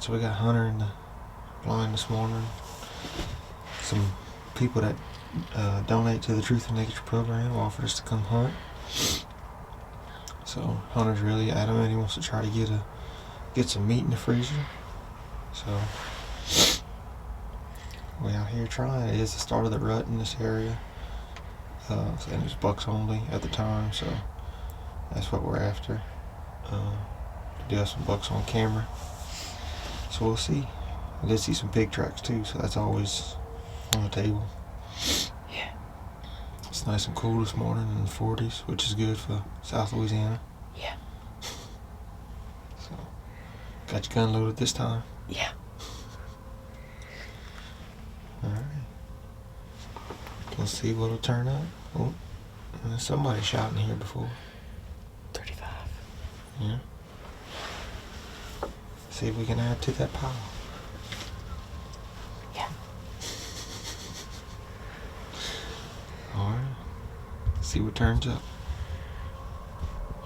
So we got Hunter in the blind this morning. Some people that donate to the Truth in Nature program offered us to come hunt. So Hunter's really adamant he wants to try to get some meat in the freezer. So we're out here trying. It is the start of the rut in this area. And it was bucks only at the time, so that's what we're after. Do have some bucks on camera, so we'll see. I did see some pig tracks too, so that's always on the table. Yeah. It's nice and cool this morning in the 40s, which is good for South Louisiana. Yeah. So, got your gun loaded this time? Yeah. Alright. Let's see what'll turn up. Oh, there's somebody shouting here before. 35. Yeah. See if we can add to that pile. Yeah. Alright. See what turns up.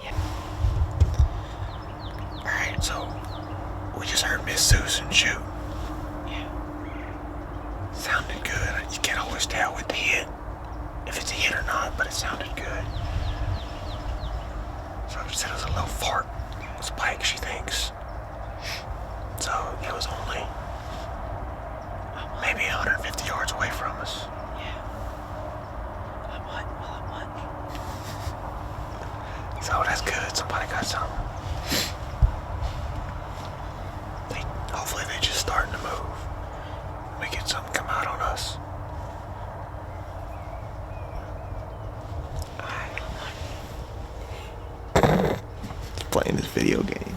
Yeah. Alright, so we just heard Miss Susan shoot. Yeah. Sounded good. You can't always tell with the hit if it's a hit or not, but it sounded good. So she said it was a little fart spike, she thinks. So it was only maybe 150 yards away from us. Yeah. I'm what? So that's good. Somebody got something. Hopefully they just starting to move. We get something come out on us. Playing this video game.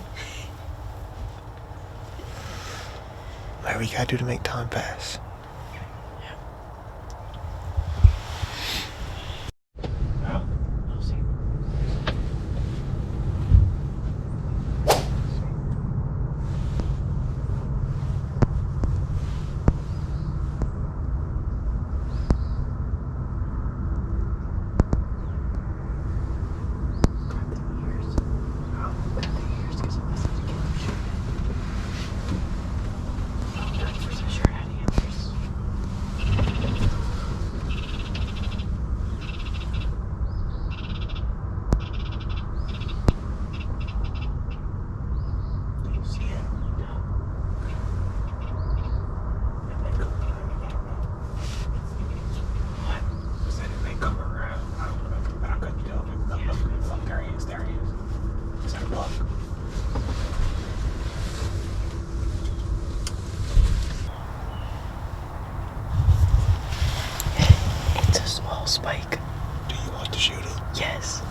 What we gotta do to make time pass? It's a small spike. Do you want to shoot it? Yes.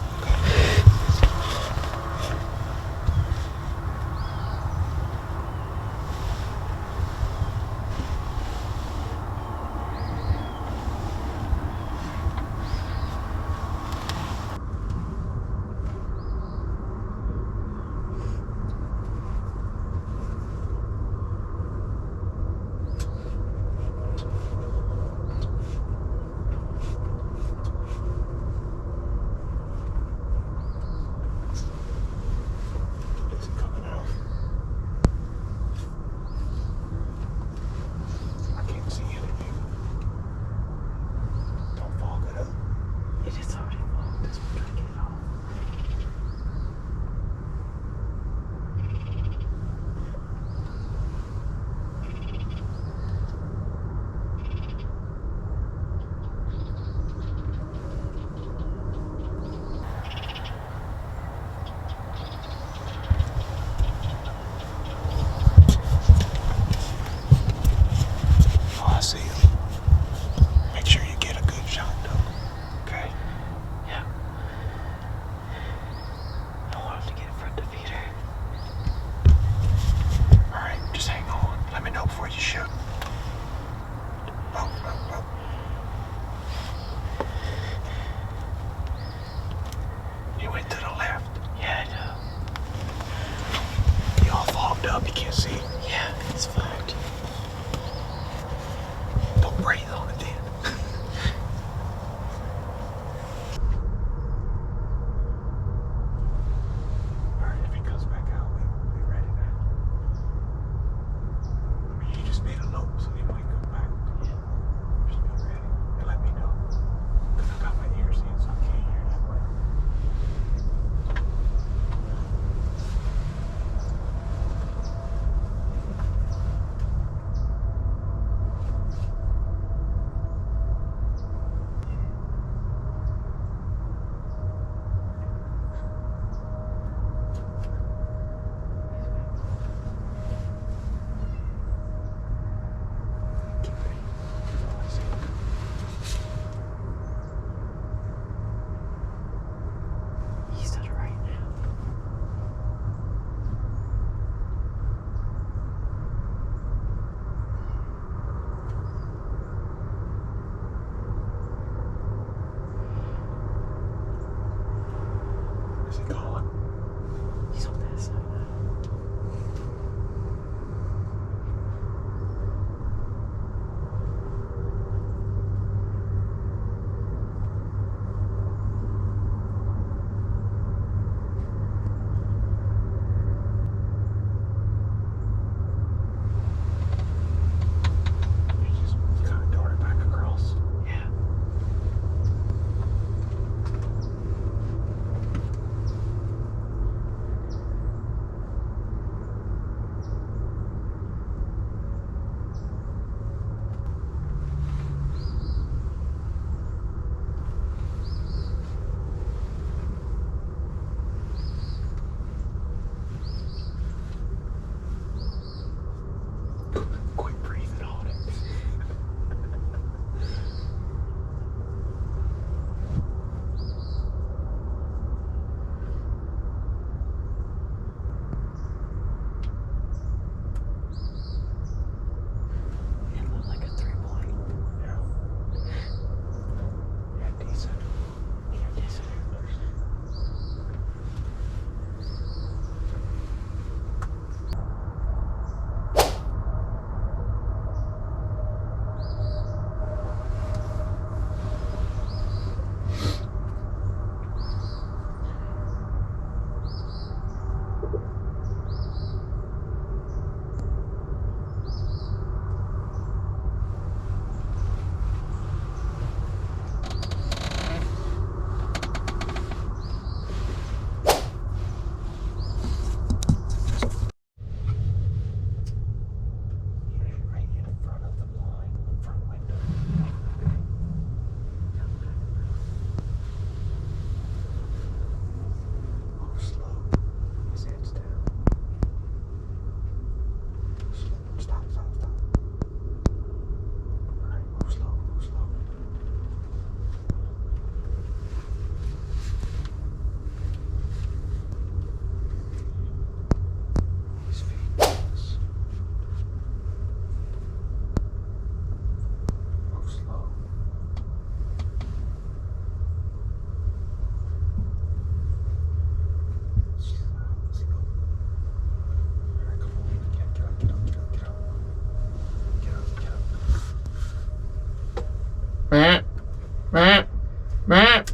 Matt!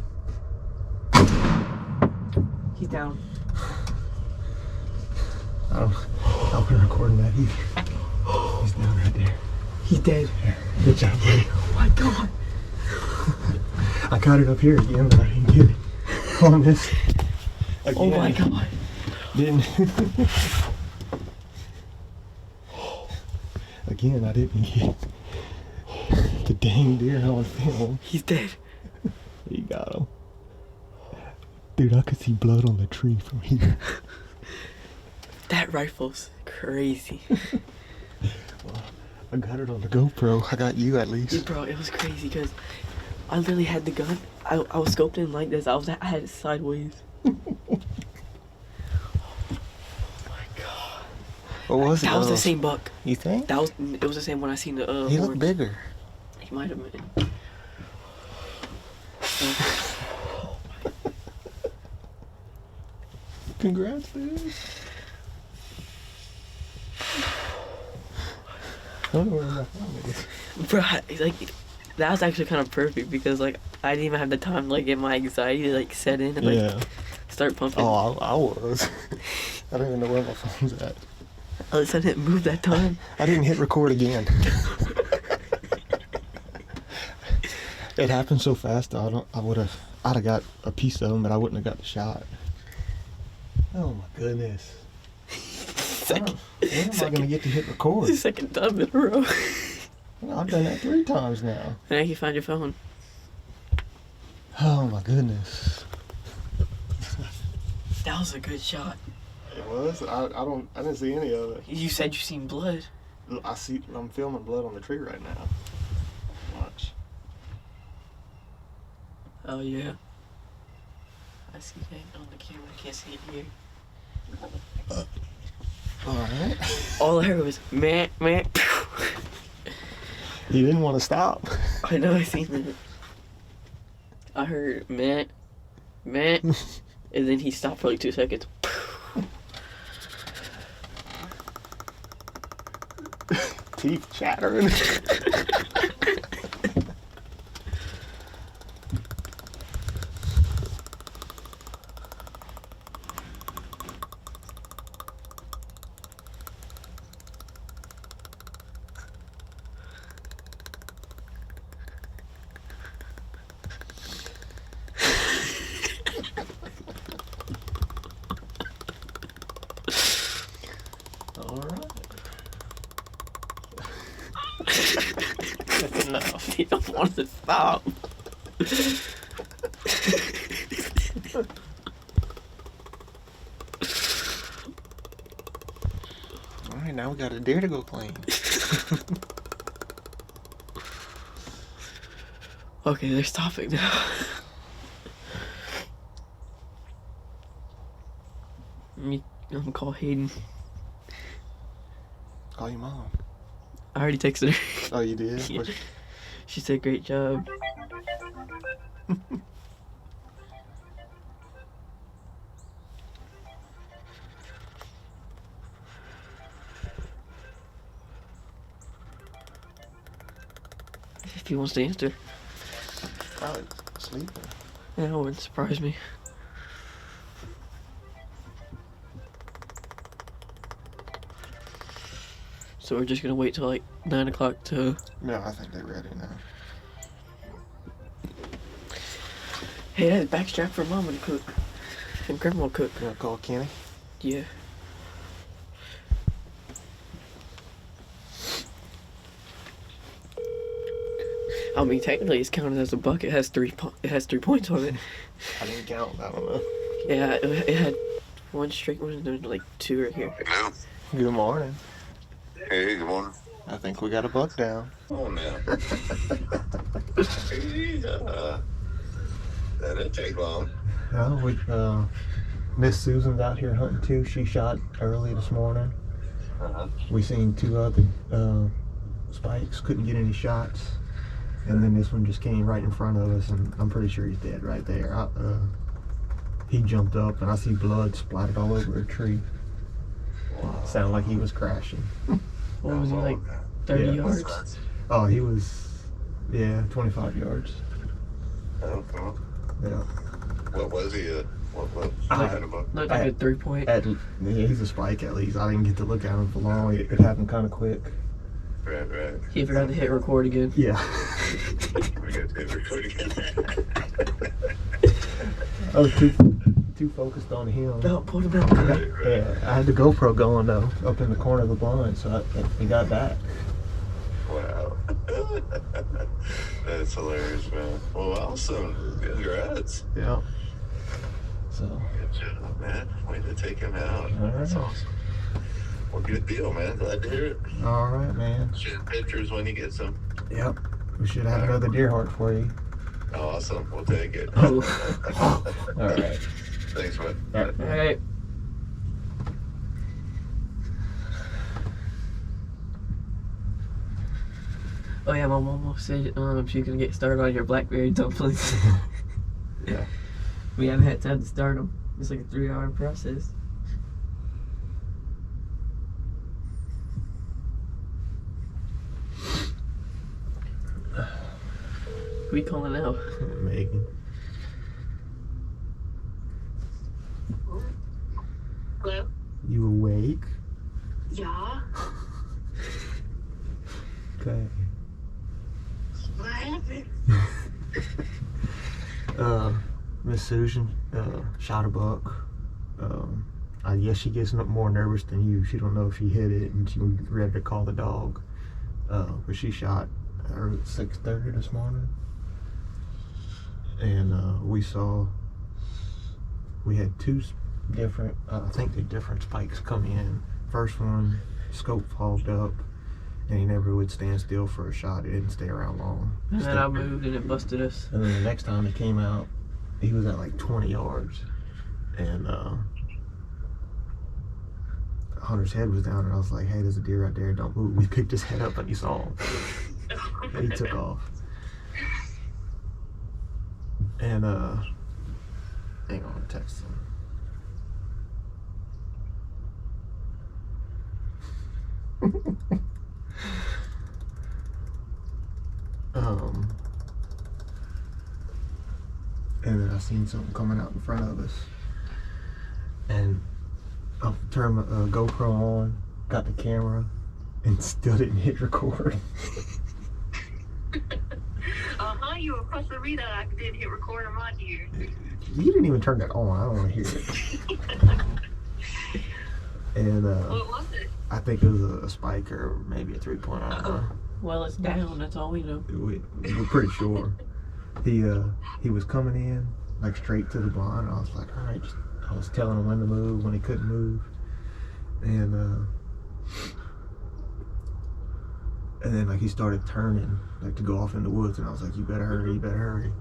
He's down. I'll be recording that either. He's down right there. He's dead. Good job, buddy. Oh my god. I caught it up here again, but I didn't get it on this. Again. Oh my god. Didn't. Again, I didn't get the dang deer on film. He's dead. He got him. Dude, I could see blood on the tree from here. That rifle's crazy. I got it on the GoPro. I got you at least. Bro, it was crazy because I literally had the gun. I was scoped in like this. I had it sideways. Oh my god. What was it? That was the same buck. You think? It was the same one I seen the He horns. looked bigger. He might have been. Congrats, dude. I don't know where my phone is. Bro, like that was actually kind of perfect because like I didn't even have the time to like get my anxiety to like set in and like start pumping. Oh, I was. I don't even know where my phone's at. At least I didn't move that time. I didn't hit record again. It happened so fast. I'd have got a piece of him, but I wouldn't have got the shot. Oh my goodness. When am I gonna get to hit record? Second time in a row. I've done that 3 times now. Now you find your phone. Oh my goodness. That was a good shot. It was. I didn't see any of it. You said you seen blood. I'm filming blood on the tree right now. Watch. Oh yeah. I see that on the camera. I can't see it here. Alright. All I heard was meh. He didn't want to stop. I know, I seen that. I heard meh, and then he stopped for like 2 seconds. Teeth chattering. That's enough. He don't want to stop. Alright, now we got a deer to go claim. Okay, they're stopping now. I'm gonna call Hayden. Call your mom. I already texted her. Oh, you did? Yeah. She said, great job. If he wants to answer. Probably sleeping. Yeah, it wouldn't surprise me. So we're just gonna wait till like 9 o'clock to... No, I think they're ready now. Hey, that's backstrap for Mama to cook. And Grandma to cook. You wanna call Kenny? Yeah. I mean, technically, it's counted as a buck. It has 3 points on it. I didn't count. I don't know. Yeah, it had 1 straight one and then like 2 right here. Hello. Good morning. Hey, good morning. I think we got a buck down. Oh, man. That didn't take long. Well, Miss Susan's out here hunting too. She shot early this morning. We seen 2 other spikes. Couldn't get any shots. And then this one just came right in front of us, and I'm pretty sure he's dead right there. He jumped up, and I see blood splattered all over a tree. Sounded like he was crashing. What was he, like 30 Yeah. yards? Oh, he was, 25 yards. Oh, cool. Yeah. What was he? What I- had him up? Looked like a 3-point. Yeah, he's a spike at least. I didn't get to look at him for long. It happened kind of quick. Right. He forgot to hit record again. Yeah. We got to record again. I was too focused on him. No, pull him out. Yeah, I had the GoPro going though, up in the corner of the blind, so we got that. Wow. That's hilarious, man. Well, awesome. Congrats. Yeah. So. Good job, man. Way to take him out. All right. That's awesome. Well, good deal, man. Glad to hear it. All right, man. Share pictures when you get some. Yep. We should have another deer heart for you. Awesome. We'll take it. Oh. All right. Thanks, man. All right. All right. Oh yeah, my mom said she's gonna get started on your blackberry dumplings. Yeah. We haven't had time to start them. It's like a 3-hour process. Who you calling now? Megan. Hello? You awake? Yeah? Okay. What happened? Miss Susan shot a buck. I guess she gets more nervous than you. She don't know if she hit it, and she was ready to call the dog. But she shot her at 6:30 this morning, and we had two different. I think they're different spikes come in. First one, scope fogged up, and he never would stand still for a shot. It didn't stay around long. And then I moved and it busted us. And then the next time he came out, he was at like 20 yards, and Hunter's head was down, and I was like, "Hey, there's a deer right there. Don't move." We picked his head up, and he saw him. And he took off. And hang on, text him. And then I seen something coming out in front of us, and I turned my GoPro on, got the camera, and still didn't hit record. You were supposed to read that I didn't hit record on my deer. You didn't even turn that on. I don't want to hear it. And What was it? I think it was a spike or maybe a 3-point. I don't know. Well, it's down. That's all we know. We're pretty sure. He was coming in like straight to the blind. I was like, all right. I was telling him when to move when he couldn't move, and then like he started turning like to go off in the woods, and I was like, you better hurry.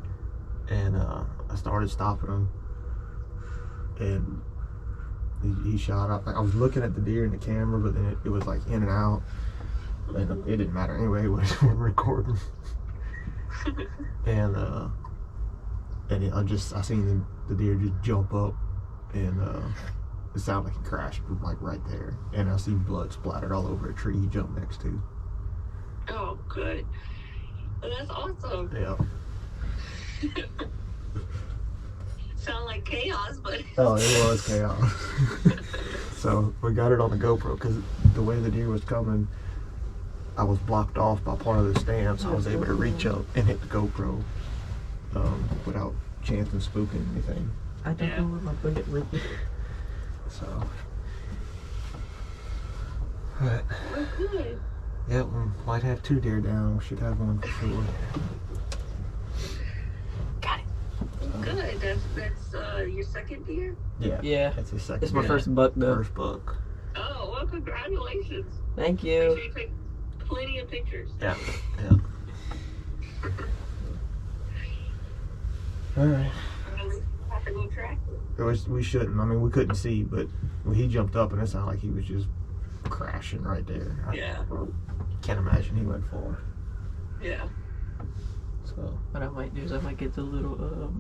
And I started stopping him, and he shot up. Like, I was looking at the deer in the camera, but then it was like in and out, and it didn't matter anyway. We're recording. And I seen the deer just jump up, and it sounded like he crashed like right there, and I see blood splattered all over a tree he jumped next to. Oh, good. Well, that's awesome. Yeah. Sound like chaos, but Oh, it was chaos. So we got it on the GoPro because the way the deer was coming, I was blocked off by part of the stand, so I was able to reach up and hit the GoPro without chancing spooking anything. I don't know where my bullet went. So, but we're good. yeah, we might have 2 deer down. We should have one for sure. Got it. Good. That's your second deer? Yeah. Yeah. That's his second. It's my deer. first buck though. First buck. Oh, well, congratulations. Thank Make you. sure you take plenty of pictures. Yeah. Yeah. All right. At least you have to go track it. We shouldn't. I mean, we couldn't see, but when he jumped up, and it sounded like he was just crashing right there. Yeah. Can't imagine he went far. Yeah. So. What I might do is I might get the little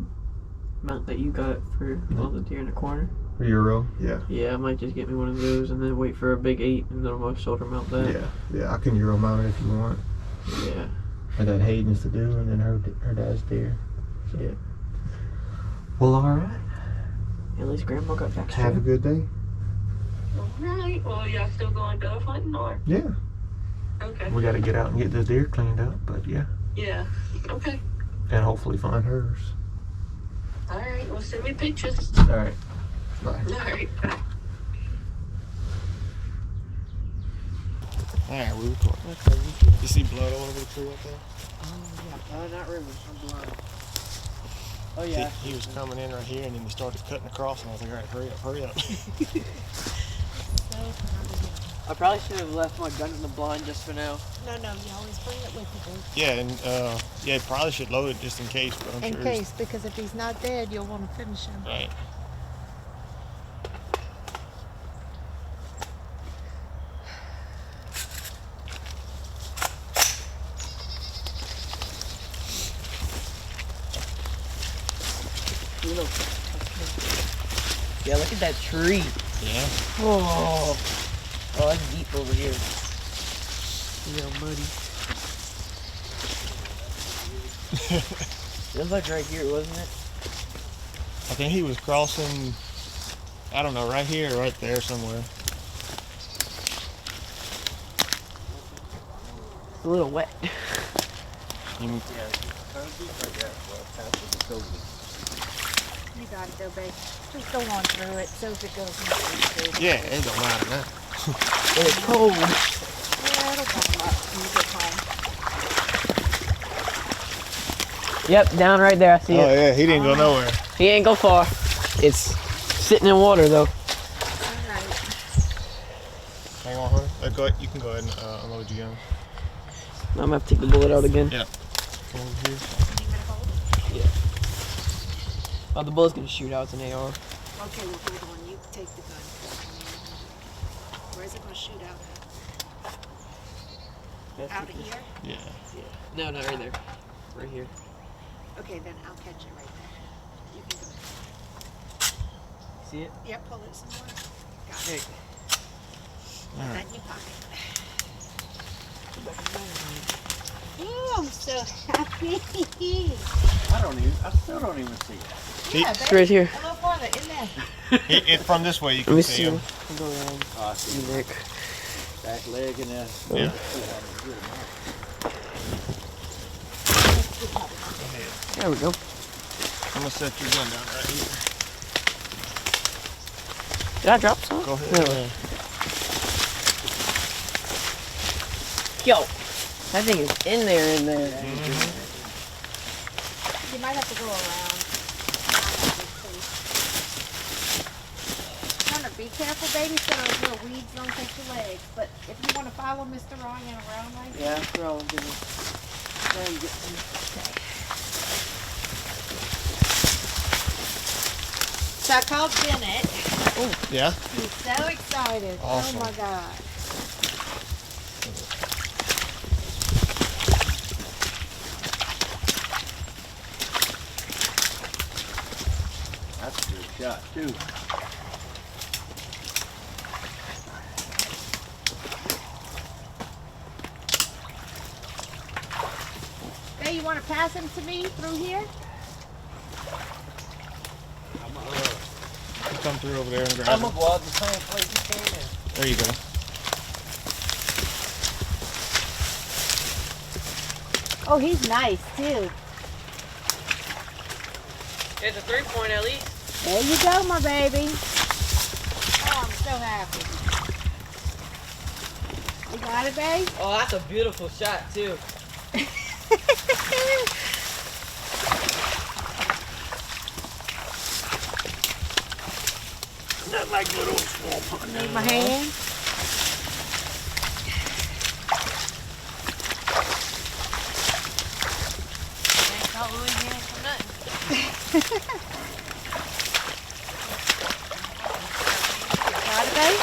mount that you got for all the deer in the corner. Euro. Yeah. Yeah, I might just get me one of those and then wait for a big 8 and then I'll shoulder mount that. Yeah. Yeah. I can Euro mount it if you want. Yeah. I got Hayden's to do, and then her dad's deer. Yeah. Well, all right. At least Grandma got back. Have a good day. Alright, well, y'all still going dove hunting or? Yeah. Okay. We got to get out and get this deer cleaned up, but yeah. Yeah. Okay. And hopefully find hers. Alright, well, send me pictures. All right. Bye. Alright, bye. All right, we recording. Okay. You see blood all over the tree up there? Oh, yeah. Not rivers. I'm blind. Oh, yeah. He was coming in right here, and then he started cutting across, and I was like, all right, hurry up, hurry up. I probably should have left my gun in the blind just for now. No, you always bring it with you, dude. Yeah, and yeah, probably should load it just in case, but I'm In sure. case, because if he's not dead, you'll want to finish him. Right. Yeah, look at that tree. Yeah. Oh, that's deep over here. You know, muddy. It was like right here, wasn't it? I think he was crossing, I don't know, right here or right there somewhere. It's a little wet. You, You got it, though, babe. Just go on through it. So if it goes through. yeah, it don't matter now. It's cold. Yeah, it'll come up when you get home. Yep, down right there. I see Oh it. yeah, he didn't go nowhere. He ain't go far. It's sitting in water though. All right. Hang on, honey. Go ahead, you can go ahead and unload your gun. I'm gonna have to take the bullet out again. Yeah. Come over here. You gonna hold it? Oh, the bullet's gonna shoot out. It's an AR. Okay, well, hold on. You take the gun. Where's it gonna shoot out at? Out of here? Yeah. No, not right there. Right here. Okay, then I'll catch it right there. You can go. See it? Yep, pull it some more. Got Hey. it. All Put that right. in your pocket. Oh, I'm so happy. I still don't even see it. Yeah, It's right here. A little farther, in there. From this way you Let can me see see. him. I'll go around. Oh, I see See Nick. back leg and then. Yeah. There we go. I'm gonna set your gun down right here. Did I drop some? Go ahead. No. Yo, that thing is in there. You might have to go around. Hunter, be careful, baby, so those little weeds don't take your legs. But if you want to follow Mr. Ryan around like Yeah, that's what I'll do. Try and get some. So I called Bennett. Yeah. He's so excited. Awesome. Oh my God. That's a good shot, too. Hey, you want to pass him to me through here? Come through over there and grab I'm him. gonna go out the same place you came in. There you go. Oh, he's nice too. It's a 3-point at least. There you go, my baby. Oh, I'm so happy. You got it, babe? Oh, that's a beautiful shot too. Not like little small pond. Need my hand? Ain't caught Louis hand for nothing. Got it, babe?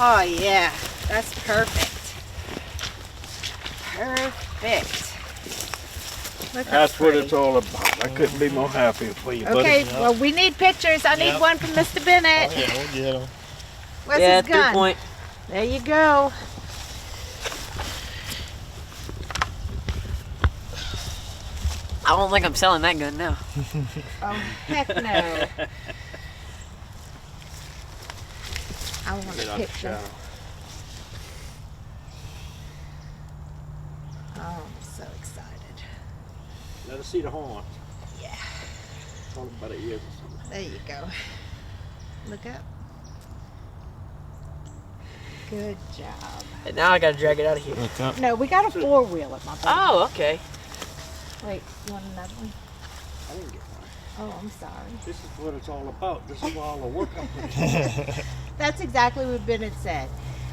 Oh, yeah. That's perfect. Perfect. Look how That's what pretty. it's all about. I couldn't be more happy for you, buddy. Okay, well, we need pictures. I need Yep. one from Mr. Bennett. Oh, yeah, we'll get him. Where's Yeah, his gun? 3-point. There you go. I don't think I'm selling that gun now. Oh, heck no. I want a picture. Oh, I'm so excited. Let us see the horn. Yeah. Talk about it ears or something. There you go. Look up. Good job. And now I gotta drag it out of here. Look up. No, we got a four-wheeler, my brother. Oh, okay. Wait, you want another one? I didn't get mine. Oh, I'm sorry. This is what it's all about. This is all the work I put in. That's exactly what Bennett said.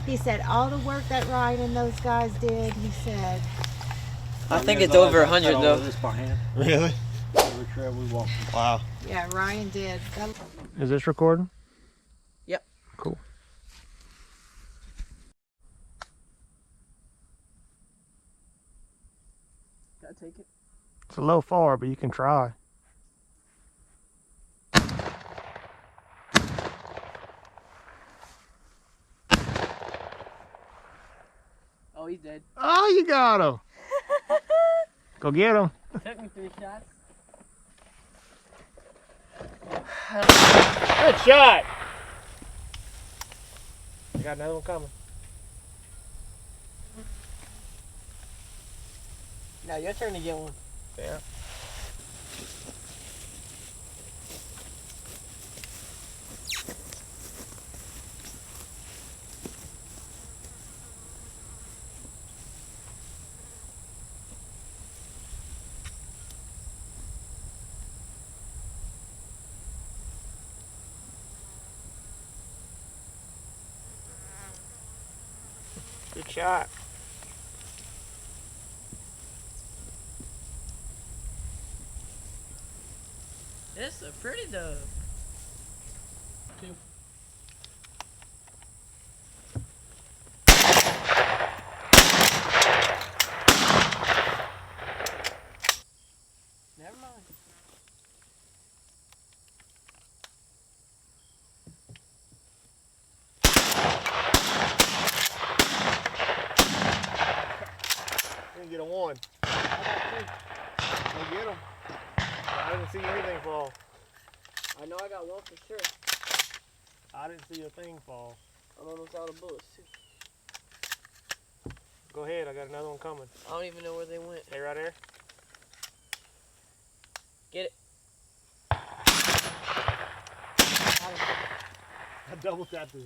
He said all the work that Ryan and those guys did, he said. I think it's over 100 though. This by hand. Really? Every trail we walked. Wow. Yeah, Ryan did. Is this recording? Yep. Cool. Gotta take it. It's a low far, but you can try. Oh, he's dead. Oh, you got him. Go get him. Took me 3 shots. Good shot. I got another one coming. Now your turn to get one. Yeah. Good shot. It's a pretty dove. Never mind. Didn't get a one. Go get him. I didn't see anything fall. I know I got one for sure. I didn't see a thing fall. I'm almost out of bullets too. Go ahead, I got another one coming. I don't even know where they went. Hey, right there. Get it. I double tapped it.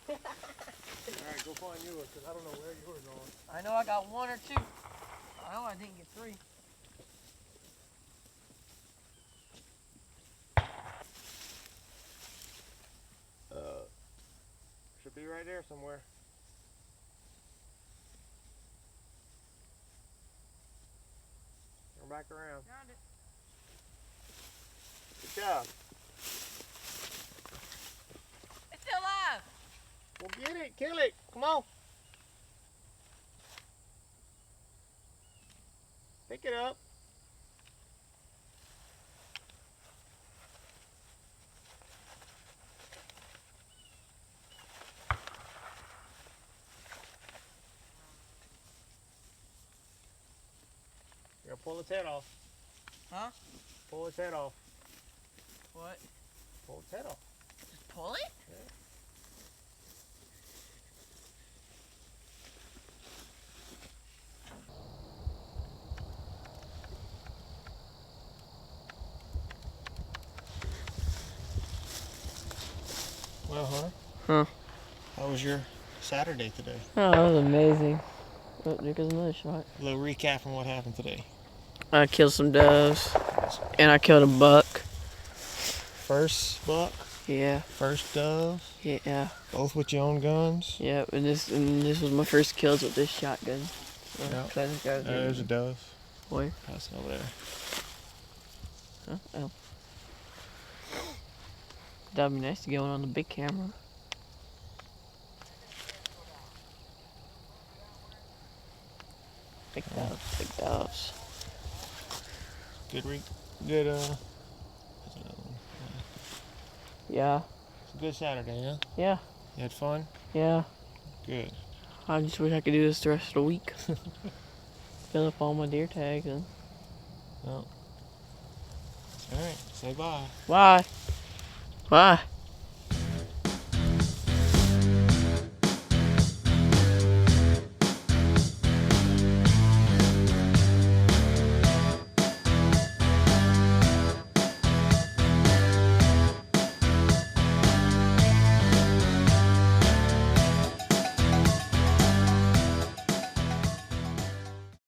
Alright, go find yours, because I don't know where yours are. I know I got 1 or 2. I know I didn't get 3. Should be right there somewhere. Turn back around. Found it. Good job. It's still alive. Well, get it, kill it. Come on. Pick it up. You're gonna pull its head off. Huh? Pull its head off. What? Pull its head off. Just pull it? Well, Hunter. Huh. How was your Saturday today? Oh, that was amazing. Oh, there goes another shot. A little recap on what happened today. I killed some doves, and I killed a buck. First buck, Yeah, first dove, yeah, both with your own guns. yeah. And this was my first kills with this shotgun. So, Yeah. so I think I was There's a dove. Where? Passing over there. Huh? Oh. That'd be nice to get one on the big camera. Big doves, big doves. Good good, there's another one. Yeah, It's a good Saturday, huh? yeah, You had fun? yeah. Good. I just wish I could do this the rest of the week. Fill up all my deer tags and Well, all right. Say bye. Bye. Bye.